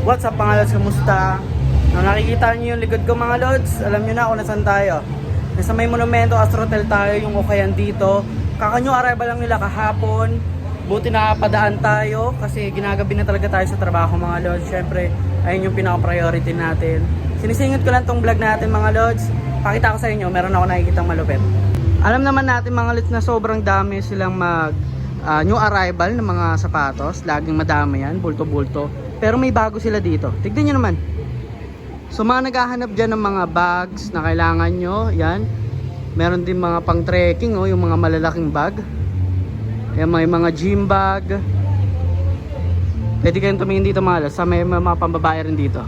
What's up mga lods, kamusta? Nung nakikita nyo yung likod ko mga lods, alam nyo na kung nasan tayo. Nasa may Monumento Astrotel tayo, yung Ukayan dito. Kakanyo arrival lang nila kahapon. Buti nakapadaan tayo kasi ginagabi na talaga tayo sa trabaho mga lods. Syempre, ayun yung pinaka-priority natin. Sinisingit ko lang tong vlog natin mga lods. Pakita ko sa inyo, meron ako nakikitang malupit. Alam naman natin mga lods na sobrang dami silang new arrival ng mga sapatos. Laging madami yan, bulto-bulto. Pero may bago sila dito. Tignan nyo naman. So mga naghahanap dyan ng mga bags na kailangan nyo. Yan. Meron din mga pang trekking, oh, yung mga malalaking bag. Yan, may mga gym bag. Pwede kayong tumingin dito mga lods. May mga pambabae rin dito.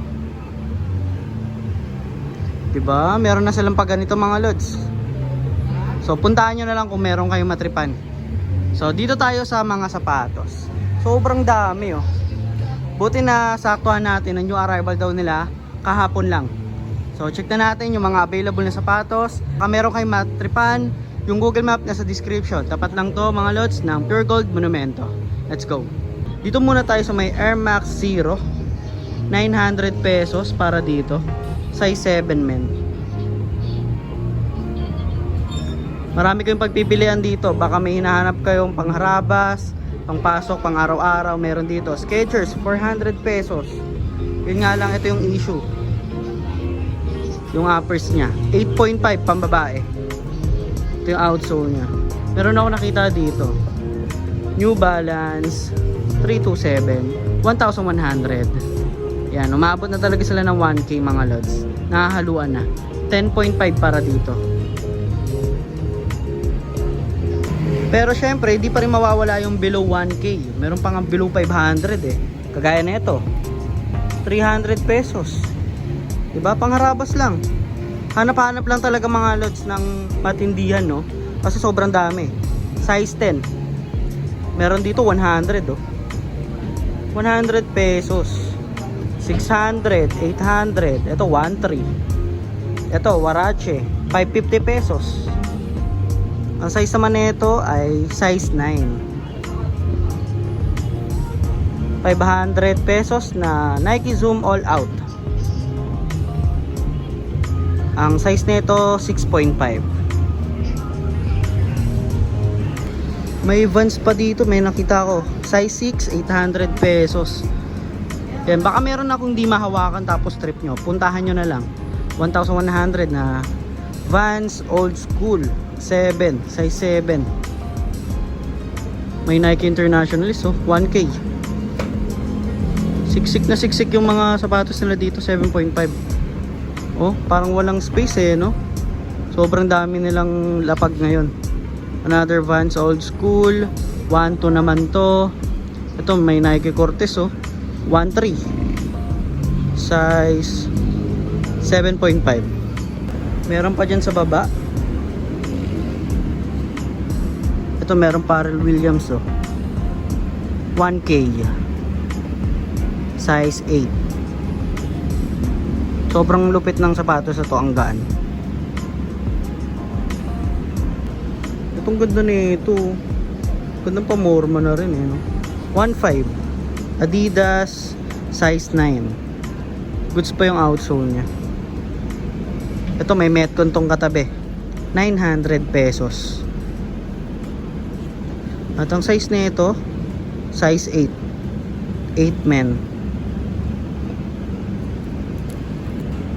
Diba? Meron na silang pag ganito mga lods. So puntahan nyo na lang kung meron kayong matripan. So dito tayo sa mga sapatos. Sobrang dami, oh. Buti na saktuhan natin ang new arrival daw nila kahapon lang. So check na natin yung mga available na sapatos. Kung meron kayong matripan, yung Google Map nasa description. Tapat lang to mga lods ng Pure Gold Monumento. Let's go. Dito muna tayo sa may Air Max Zero. 900 pesos para dito. Size 7 men. Marami kayong pagpipilian dito. Baka may hinahanap kayong pangharabas, pangpasok, pang araw-araw, meron dito. Skechers, 400 pesos. Yun nga lang, ito yung issue. Yung uppers nya 8.5 pambabae. Ito yung outsole nya. Meron ako nakita dito. New Balance 327, 1,100. Yan, umabot na talaga sila ng 1K mga lods. Nakahaluan na. 10.5 para dito. Pero syempre, hindi pa rin mawawala yung below 1K. Meron pa nga below 500 eh. Kagaya na ito. 300 pesos. Diba? Pangharabas lang. Hanap-hanap lang talaga mga lods ng matindihan, no? Kasi sobrang dami. Size 10. Meron dito 100, oh. 100 pesos. 600, 800. Ito 1.3. Ito Warache, 550 pesos. Ang size naman nito ay size 9. 500 pesos na Nike Zoom All Out. Ang size nito 6.5. May Vans pa dito, may nakita ko. Size 6, 800 pesos. Yan, baka meron akong di mahawakan tapos trip nyo. Puntahan nyo na lang. 1,100 na Vans Old School 7, size 7. May Nike Internationalist, oh, 1K. Siksik na siksik yung mga sapatos nila dito, 7.5. Oh, parang walang space eh, no? Sobrang dami nilang lapag ngayon. Another Vans Old School 1.2 naman to. Ito may Nike Cortez, oh, 1.3. Size 7.5. Meron pa dyan sa baba. Ito meron Pharrell Williams, oh, 1K. Size 8. Sobrang lupit ng sapatos na to, ang gaan. Itong ganda nito. Gandang pamorma na rin eh, no? 1.5. Adidas size 9. Goods pa yung outsole nya. Ito may Metcon tong katabi. 900 pesos. At ang size nito, size 8. 8 men.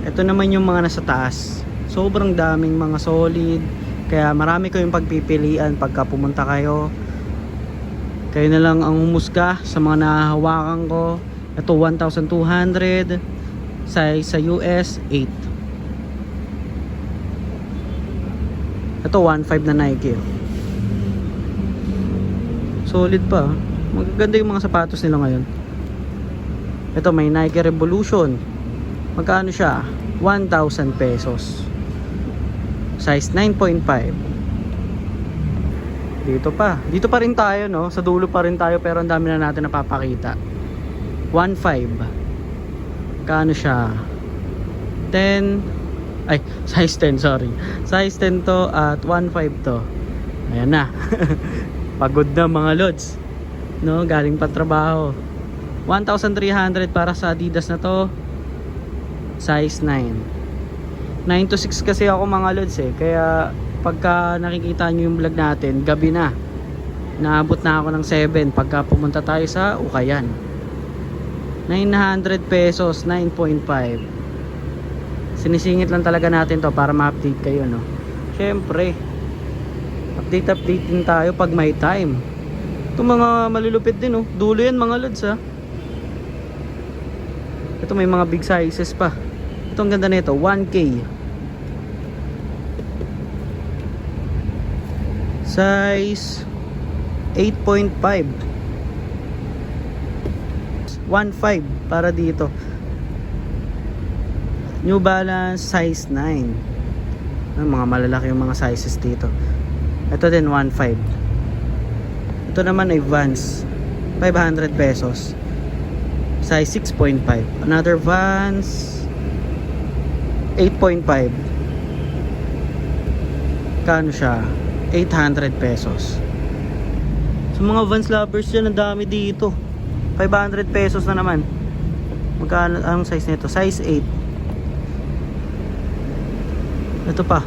Ito naman yung mga nasa taas. Sobrang daming mga solid. Kaya marami kayong pagpipilian pagka pumunta kayo. Kayo na lang ang humusga sa mga nahahawakan ko. Ito 1,200. Size sa US 8. Ito 1.5 na Nike. Solid pa. Magaganda yung mga sapatos nila ngayon. Ito may Nike Revolution. Magkano siya? 1,000 pesos. Size 9.5. Dito pa. Dito pa rin tayo, no? Sa dulo pa rin tayo pero ang dami na natin napapakita. 1.5. Magkano siya? 10. Ay, size 10, sorry. Size 10 to at 1.5 to. Ayan na. Pagod na mga lods. No, galing pa trabaho. 1,300 para sa Adidas na to. Size 9. 9 to 6 kasi ako mga lods eh. Kaya pagka nakikita nyo yung vlog natin, gabi na. Naabot na ako ng 7 pagka pumunta tayo sa Ukayan. 900 pesos, 9.5. Sinisingit lang talaga natin to para ma-update kayo, no. Syempre, update din tayo pag may time. Ito mga malulupit din, oh. Dulo yan mga lods, ha. Ito may mga big sizes pa. Ito ang ganda nito, 1K. Size 8.5. 1.5 para dito. New Balance size 9. Mga malalaki yung mga sizes dito. Ito din 1.5. Ito naman ay Vans, 500 pesos. Size 6.5. Another Vans 8.5. Kano siya? 800 pesos. Sa mga Vans lovers dyan, ang dami dito. 500 pesos na naman. Magkano ang size nito? Size 8. Ito pa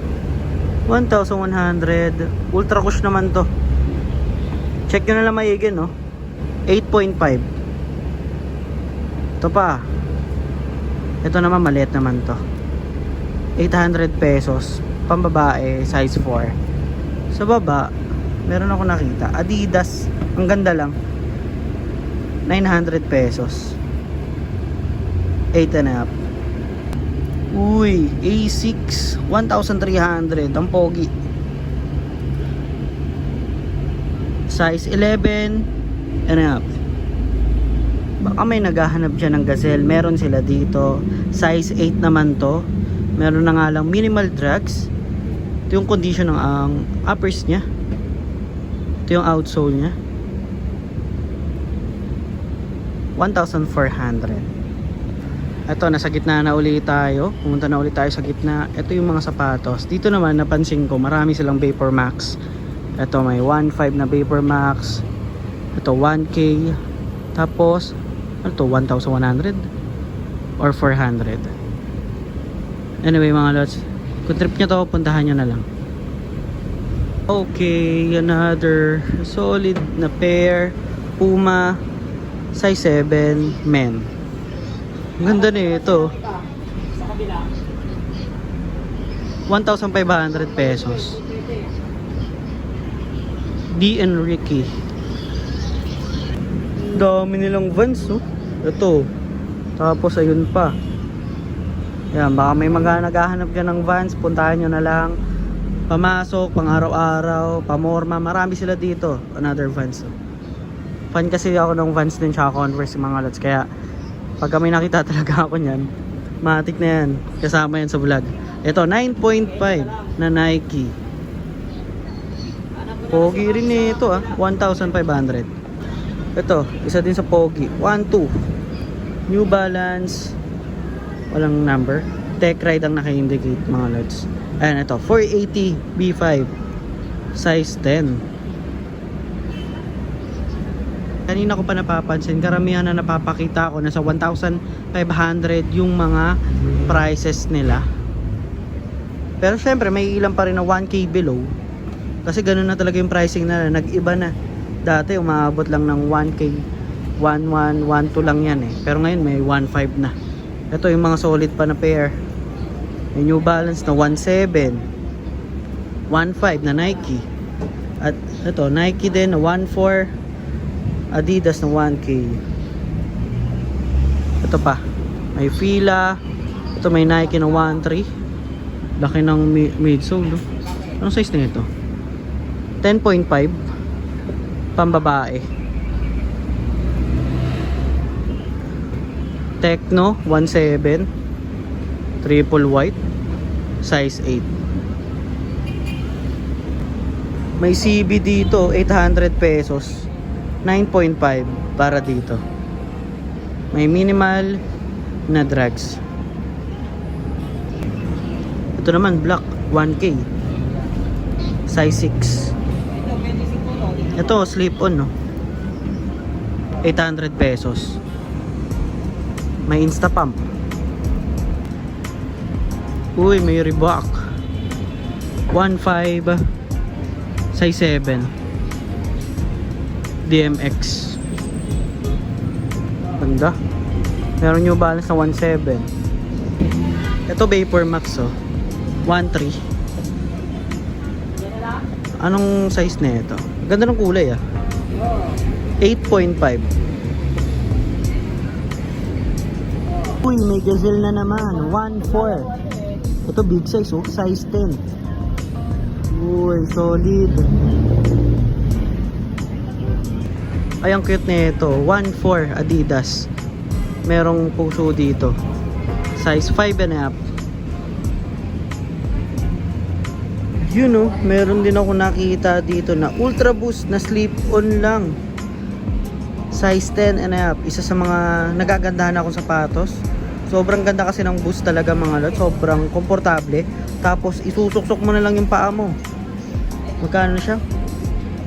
1,100. Ultra cush naman to. Check nyo na lang maigi, no? 8.5. Ito pa. Ito naman maliit naman to. 800 pesos. Pambabae, size 4. Sa baba, meron ako nakita. Adidas. Ang ganda lang. 900 pesos. 8.5. Uy, A6. 1,300. Ang pogi. Size 11.5. Baka may naghahanap dyan ng Gazelle. Meron sila dito. Size 8 naman to. Meron na nga lang minimal drags. Ito yung condition ng ang uppers nya. Ito yung outsole nya. 1,400. Ito, nasa gitna na ulit tayo. Pumunta na ulit tayo sa gitna. Ito yung mga sapatos. Dito naman napansin ko marami silang Vapor Max. Ito may 1.5 na Vapor Max. Ito 1K. Tapos ano to, 1,100 or 400. Anyway mga lods, kung trip nyo to, puntahan nyo na lang. Okay, another solid na pair. Puma size 7 men. Ang ganda nito. 1,500 pesos. D. Enrique. Dami nilang Vans, oh. Ito. Tapos ayun pa. Yan, baka may naghahanap dyan ng Vans, puntahan nyo na lang. Pamasok, pang araw-araw, pamorma, marami sila dito. Another Vans, oh. Fan kasi ako ng Vans din, tsaka Converse mga lods. Kaya pag may nakita talaga ako nyan, matik na yan, kasama yan sa vlog. Ito 9.5 na Nike. Pogi rin nito, 1,500. Ito, isa din sa pogi. 1.2. New Balance. Walang number. Tech Ride ang naka-indicate mga lods. Ayan, ito. 480 B5. Size 10. Kanina ko pa napapansin, karamihan na napapakita ko nasa 1,500 yung mga prices nila. Pero syempre, may ilan pa rin na 1K below. Kasi ganun na talaga yung pricing na nag-iba na. Dati umaabot lang ng 1K, 1,1, 1,2 lang yan eh. Pero ngayon may 1,500 na. Ito yung mga solid pa na pair. May New Balance na 1,7, 1,5 na Nike. At ito Nike din na 1,4, Adidas na 1K. Ito pa, may Fila. Ito may Nike na 1,3. Laki ng midsole, no? Anong size na ito? 10.5. Pambabae. Tecno 1.7 triple white size 8. May CB dito 800 pesos, 9.5 para dito. May minimal na drags. Ito naman black 1K size 6. Ito slip on, no? 800 pesos. May Insta Pump. Uy, may Reebok 1.5 size 7 DMX. Ganda. Meron New Balance na 1.7. Ito Vapor Max, oh, 1.3. Anong size na ito? Ganda ng kulay, ah. 8.5. Uy, may Gazelle na naman, 1.4. Ito big size, oh, size 10. Uy, solid. Ay, ang cute na ito, 1.4 Adidas. Merong puso dito, size 5.5. Yun, oh, meron din ako nakita dito na Ultra Boost na slip-on lang, size 10.5. Isa sa mga nagagandahan akong sapatos. Sobrang ganda kasi ng Boost talaga mga lot. Sobrang komportable. Tapos isusuksok mo na lang yung paa mo. Magkano siya?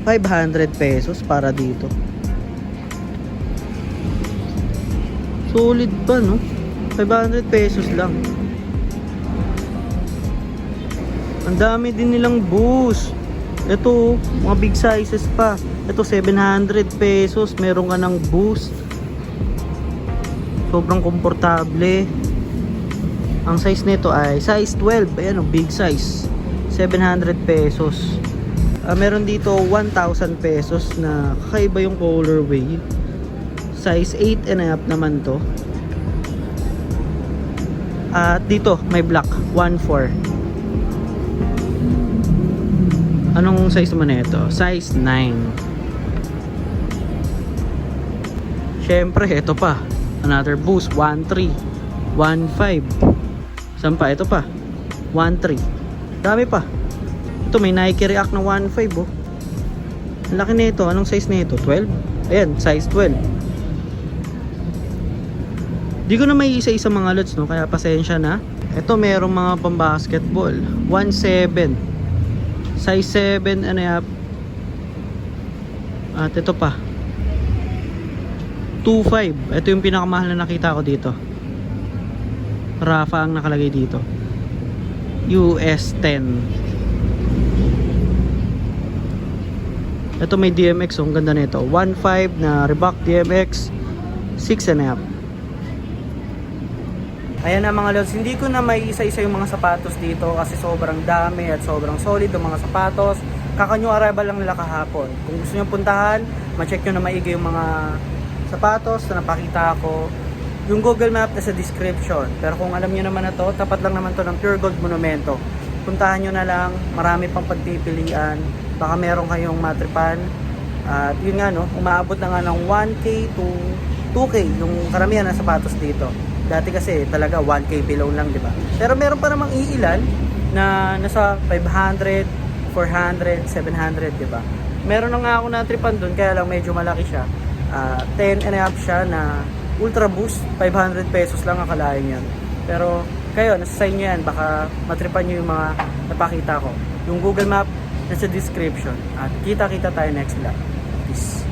500 pesos para dito. Solid pa, no? 500 pesos lang. Ang dami din nilang Boost. Ito, mga big sizes pa. Ito 700 pesos, meron ka ng Boost. Sobrang komportable. Ang size nito ay size 12. Ayan, oh, big size, 700 pesos. Meron dito 1,000 pesos na kakaiba yung colorway. Size 8.5 naman to. At dito may black, 1.4. Anong size mo na ito? Size 9. Syempre, ito pa. Another Boost, 1.3. 1.5. Saan pa? Ito pa, 1.3. Dami pa. Ito may Nike React na 1.5, oh. Ang laki na ito. Anong size na ito? 12? Ayan, size 12. Di ko na may isa-isa mga lots, no? Kaya pasensya na. Ito merong mga pang-basketball, 1.7. Size 7.5. At ito pa, 2.5. Ito yung pinakamahal na nakita ko dito. Rafa ang nakalagay dito, US 10. Ito may DMX, oh, ang ganda nito, 1.5 na Reebok DMX 6.5. Ayan na mga lods, hindi ko na may isa-isa yung mga sapatos dito kasi sobrang dami at sobrang solid yung mga sapatos. Kaka-new arrival lang nila kahapon. Kung gusto nyo puntahan, ma-check nyo na maigi yung mga sapatos na napakita ko. Yung Google Map na sa description. Pero kung alam nyo naman na to, tapat lang naman to ng Pure Gold Monumento. Puntahan nyo na lang, marami pang pagpipilian. Baka meron kayong matripan. At yun nga, no, umaabot na nga ng 1K to 2K yung karamihan ng sapatos dito. Dati kasi talaga 1K below lang, di ba? Pero meron pa namang iilan na nasa 500, 400, 700, di ba? Meron na nga ako na-tripan dun, kaya lang medyo malaki siya. 10.5 siya na Ultra Boost, 500 pesos lang akalain yan. Pero kayo, nasa sa inyo yan, baka matripan nyo yung mga napakita ko. Yung Google Map nasa description. At kita-kita tayo next vlog. Peace.